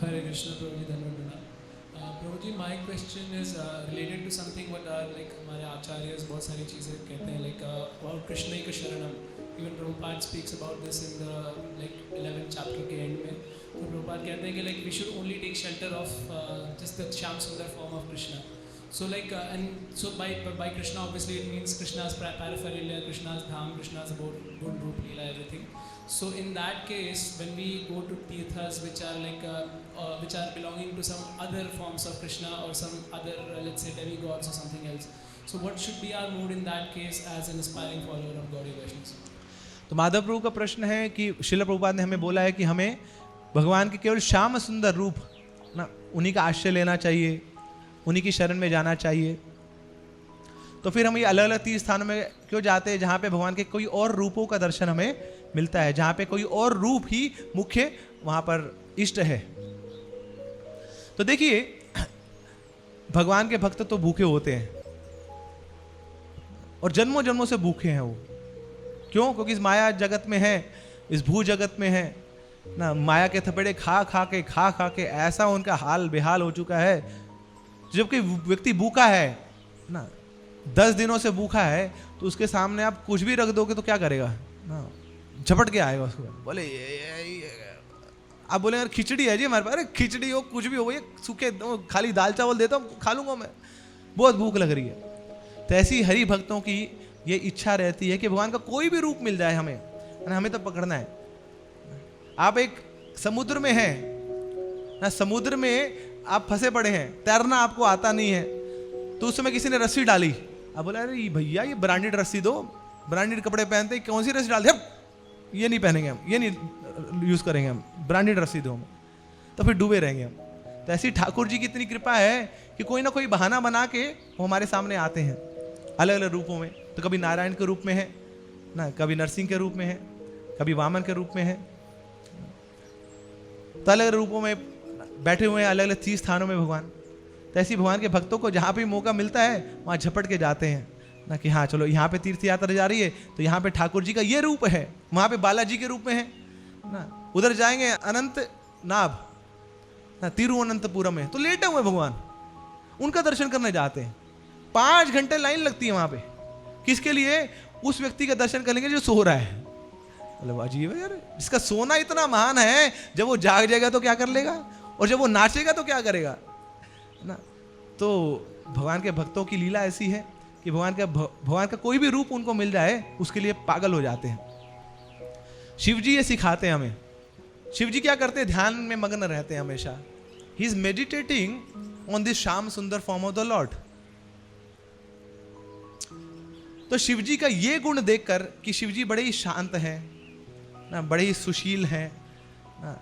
Hare Krishna, Prabhuji, Dhanvandana. Prabhuji, my question is related to something what like हमारे आचार्यस बहुत सारी चीज़ें कहते हैं like about Krishna का शरणम. Even Prabhupada speaks about this in the like 11th chapter के end में. तो Prabhupada कहते हैं कि like we should only take shelter of just the Shyam Sundar form of Krishna. So like and so by Krishna obviously it means Krishna's paraphernalia, Krishna's dham, Krishna's abode, good roop, leela, everything. So in that case, when we go to tirthas which are like which are belonging to some other forms of Krishna or some other let's say demigods or something else, so what should be our mood in that case as an aspiring follower of Gaudiya Vaishnavas? तो माधव प्रभु का प्रश्न है कि श्रील प्रभुपाद ने हमें बोला है कि हमें भगवान के केवल श्याम सुंदर रूप ना उन्हीं का आश्रय लेना चाहिए, उन्हीं की शरण में जाना चाहिए। तो फिर हम ये अलग अलग तीर्थ स्थानों में क्यों जाते हैं जहाँ पे भगवान के कोई और रूपों का दर्शन हमें मिलता है, जहाँ पे कोई और रूप ही मुख्य वहाँ पर इष्ट है। तो देखिए भगवान के भक्त तो भूखे होते हैं और जन्मों जन्मों से भूखे हैं वो। क्यों? क्योंकि इस माया जगत में है, इस भू जगत में है ना, माया के थपेड़े खा खा के ऐसा उनका हाल बेहाल हो चुका है। जबकि व्यक्ति भूखा है ना, 10 दिनों से भूखा है, तो उसके सामने आप कुछ भी रख दोगे तो क्या करेगा ना, झपट के आएगा उसको। बोले आप बोले यार खिचड़ी है जी हमारे पास, अरे खिचड़ी हो कुछ भी हो, ये सूखे खाली दाल चावल देता हूँ खा लूंगा मैं, बहुत भूख लग रही है। तो ऐसी हरि भक्तों की ये इच्छा रहती है कि भगवान का कोई भी रूप मिल जाए हमें तो पकड़ना है। आप एक समुद्र में हैं ना, समुद्र में आप फंसे पड़े हैं, तैरना आपको आता नहीं है, तो उस समय किसी ने रस्सी डाली, आप बोला अरे भैया ये ब्रांडेड रस्सी दो, ब्रांडेड कपड़े पहनते, कौन सी रस्सी डाल दे, ये नहीं पहनेंगे हम, ये नहीं यूज करेंगे हम, ब्रांडेड रस्सी दो हम, तो फिर डूबे रहेंगे हम। तो ऐसी ठाकुर जी की इतनी कृपा है कि कोई ना कोई बहाना बना के वो हमारे सामने आते हैं अलग अलग रूपों में। तो कभी नारायण के रूप में है ना, कभी नरसिंह के रूप में है, कभी वामन के रूप में है, तो अलग अलग रूपों में बैठे हुए हैं अलग अलग तीर्थ स्थानों में भगवान। तो ऐसी भगवान के भक्तों को जहाँ भी मौका मिलता है वहाँ झपट के जाते हैं ना, कि हाँ चलो यहाँ पे तीर्थ यात्रा जा रही है तो यहाँ पे ठाकुर जी का ये रूप है, वहाँ पे बालाजी के रूप में है ना, उधर जाएंगे अनंत नाभ ना तिरुवनंतपुरम में, तो लेटे हुए भगवान, उनका दर्शन करने जाते हैं। 5 घंटे लाइन लगती है वहाँ पे, किसके लिए? उस व्यक्ति का दर्शन करेंगे जो सो रहा है। मतलब अजीब है यार, जिसका सोना इतना महान है, जब वो जाग जाएगा तो क्या कर लेगा, और जब वो नाचेगा तो क्या करेगा ना। तो भगवान के भक्तों की लीला ऐसी है कि भगवान का कोई भी रूप उनको मिल जाए उसके लिए पागल हो जाते हैं। शिव जी ये सिखाते हैं हमें। शिव जी क्या करते हैं? ध्यान में मग्न रहते हैं हमेशा। He is meditating on this Shyam सुंदर फॉर्म ऑफ द लॉर्ड। तो शिव जी का ये गुण देखकर कि शिव जी बड़े ही शांत हैं ना, बड़े ही सुशील हैं ना,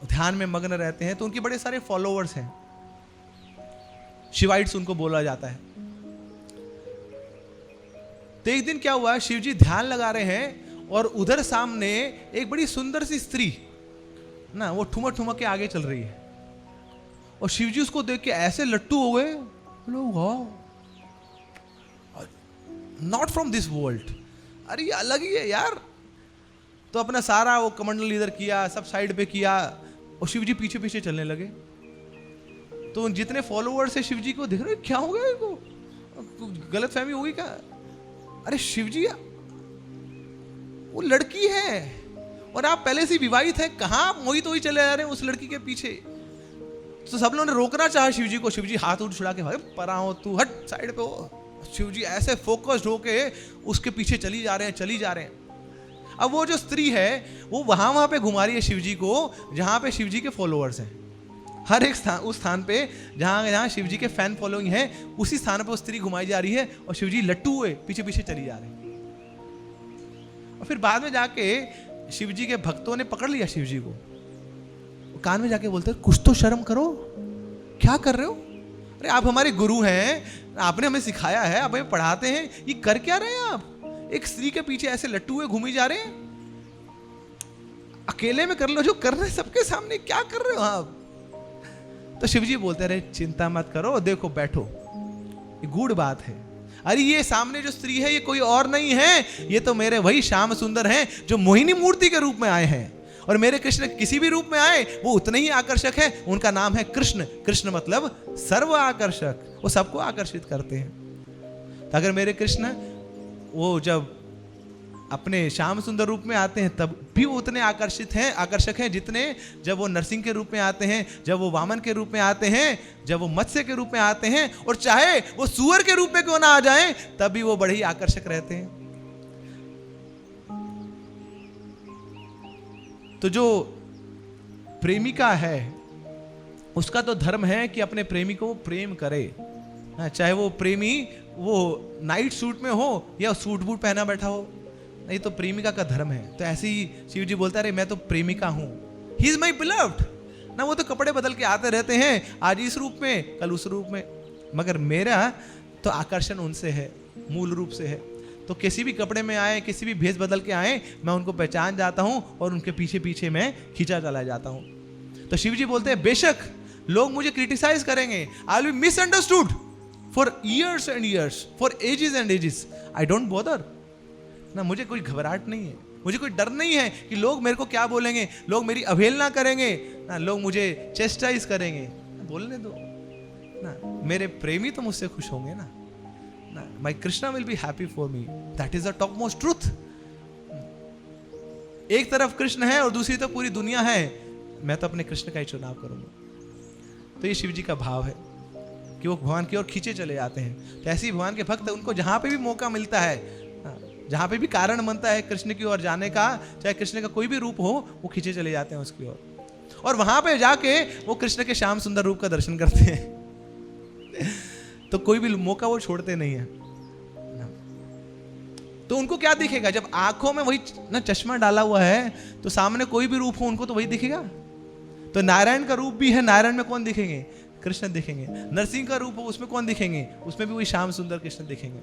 ध्यान में मग्न रहते हैं, तो उनके बड़े सारे फॉलोअर्स हैं, शिवाइट्स उनको बोला जाता है। तो एक दिन क्या हुआ, शिव जी ध्यान लगा रहे हैं और उधर सामने एक बड़ी सुंदर सी स्त्री ना, वो ठुमक ठुमक के आगे चल रही है, और शिव जी उसको देख के ऐसे लट्टू हो गए, वाह नॉट फ्रॉम दिस वर्ल्ड, अरे ये अलग ही है यार। तो अपना सारा वो कमंडल इधर किया, सब साइड पे किया, और शिव जी पीछे पीछे चलने लगे। तो जितने फॉलोअर्स है शिव जी को देख रहे, क्या हो गया इनको, गलत फहमी होगी क्या? अरे शिव जी वो लड़की है और आप पहले से विवाहित हैं, कहाँ आप मोहित हो ही चले जा रहे हैं उस लड़की के पीछे। तो सब लोगों ने रोकना चाहा शिव जी को, शिव जी हाथ उठ छुड़ा के भाई परा हो तू, हट साइड पे हो। शिव जी ऐसे फोकस्ड होके उसके पीछे चली जा रहे हैं। अब वो जो स्त्री है वो वहां पे घुमा रही है शिव जी को, जहां पे शिव जी के फॉलोअर्स हैं। हर एक स्थान, उस स्थान पे जहां शिव जी के फैन फॉलोइंग है, उसी स्थान पे वो स्त्री घुमाई जा रही है और शिव जी लट्टू हुए पीछे पीछे चली जा रही है। और फिर बाद में जाके शिव जी के भक्तों ने पकड़ लिया शिव जी को, कान में जाके बोलते कुछ तो शर्म करो, क्या कर रहे हो? अरे आप हमारे गुरु हैं, आपने हमें सिखाया है, आप हमें पढ़ाते हैं, ये कर क्या रहे हैं आप? एक स्त्री के पीछे ऐसे लट्टू हुए घूमी जा रहे हैं, अकेले में कर लो जो कर रहे हैं, सबके सामने क्या कर रहे हो आप? तो शिवजी बोलते रहे चिंता मत करो, देखो बैठो, ये गूढ़ बात है। अरे ये सामने जो स्त्री है ये कोई और नहीं है, ये तो मेरे वही श्याम सुंदर हैं जो मोहिनी मूर्ति के रूप में आए हैं, और मेरे कृष्ण किसी भी रूप में आए वो उतने ही आकर्षक है। उनका नाम है कृष्ण। कृष्ण मतलब सर्व आकर्षक, वो सबको आकर्षित करते हैं। तो अगर मेरे कृष्ण वो जब अपने श्याम सुंदर रूप में आते हैं तब भी वो उतने आकर्षक हैं जितने जब वो नरसिंह के रूप में आते हैं, जब वो वामन के रूप में आते हैं, जब वो मत्स्य के रूप में आते हैं, और चाहे वो सूअर के रूप में क्यों ना आ जाएं तब भी वो बड़े ही आकर्षक रहते हैं। तो जो प्रेमिका है उसका तो धर्म है कि अपने प्रेमी को प्रेम करे, चाहे वो प्रेमी वो नाइट सूट में हो या सूट बूट पहना बैठा हो, नहीं तो प्रेमिका का धर्म है। तो ऐसे ही शिव जी बोलता रहे मैं तो प्रेमिका हूं, ही इज माई बिलव्ड ना। वो तो कपड़े बदल के आते रहते हैं, आज इस रूप में कल उस रूप में, मगर मेरा तो आकर्षण उनसे है, मूल रूप से है। तो किसी भी कपड़े में आए, किसी भी भेष बदल के आए, मैं उनको पहचान जाता हूं और उनके पीछे पीछे मैं खींचा चला जाता हूं। तो शिव जी बोलते हैं बेशक लोग मुझे क्रिटिसाइज करेंगे, I will be misunderstood for years and years, for ages and ages, I don't bother ना। मुझे कोई घबराहट नहीं है, मुझे कोई डर नहीं है कि लोग मेरे को क्या बोलेंगे, लोग मेरी अवहेलना करेंगे ना, लोग मुझे चेस्टाइज करेंगे, बोलने दो ना। मेरे प्रेमी तो मुझसे खुश होंगे ना। My Krishna will be happy for me, that is the top most truth. एक तरफ कृष्ण है और दूसरी तरफ पूरी दुनिया है, मैं तो अपने कृष्ण का ही चुनाव करूंगा। तो ये शिव जी का भाव है कि वो भगवान की ओर खींचे चले जाते हैं। तो ऐसे ही भगवान के भक्त उनको जहां पे भी मौका मिलता है, जहां पे भी कारण बनता है कृष्ण की ओर जाने का, चाहे कृष्ण का कोई भी रूप हो, वो खींचे चले जाते हैं उसकी ओर, और वहां पे जाके वो कृष्ण के श्याम सुंदर रूप का दर्शन करते हैं। तो कोई भी मौका वो छोड़ते नहीं है। तो उनको क्या दिखेगा जब आंखों में वही ना चश्मा डाला हुआ है, तो सामने कोई भी रूप हो उनको तो वही दिखेगा। तो नारायण का रूप भी है, नारायण में कौन दिखेंगे? कृष्ण दिखेंगे। नरसिंह का रूप हो उसमें कौन दिखेंगे? उसमें भी वही श्याम सुंदर कृष्ण दिखेंगे,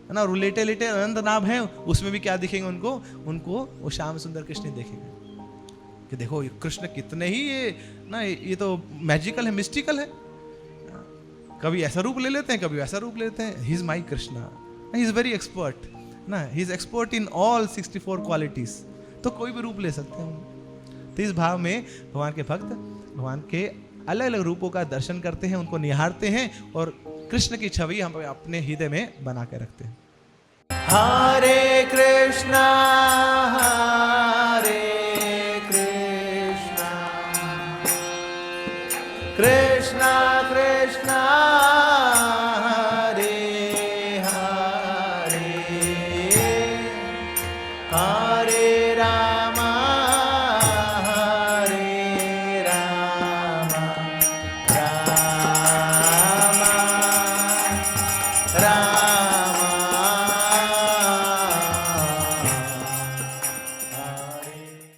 है ना। लेटे लेटे अनंत नाम है, उसमें भी क्या दिखेंगे उनको वो श्याम सुंदर कृष्ण देखेंगे कि देखो ये कृष्ण कितने ही ये तो मैजिकल है, मिस्टिकल है। कभी ऐसा रूप ले लेते हैं, कभी वैसा रूप लेते हैं। He is my Krishna, he is very expert ना, he is expert in all 64 qualities. तो कोई भी रूप ले सकते हैं। तो इस भाव में भगवान के भक्त भगवान के अलग अलग रूपों का दर्शन करते हैं, उनको निहारते हैं और कृष्ण की छवि हम अपने हृदय में बना के रखते हैं। हरे कृष्णा कृष्णा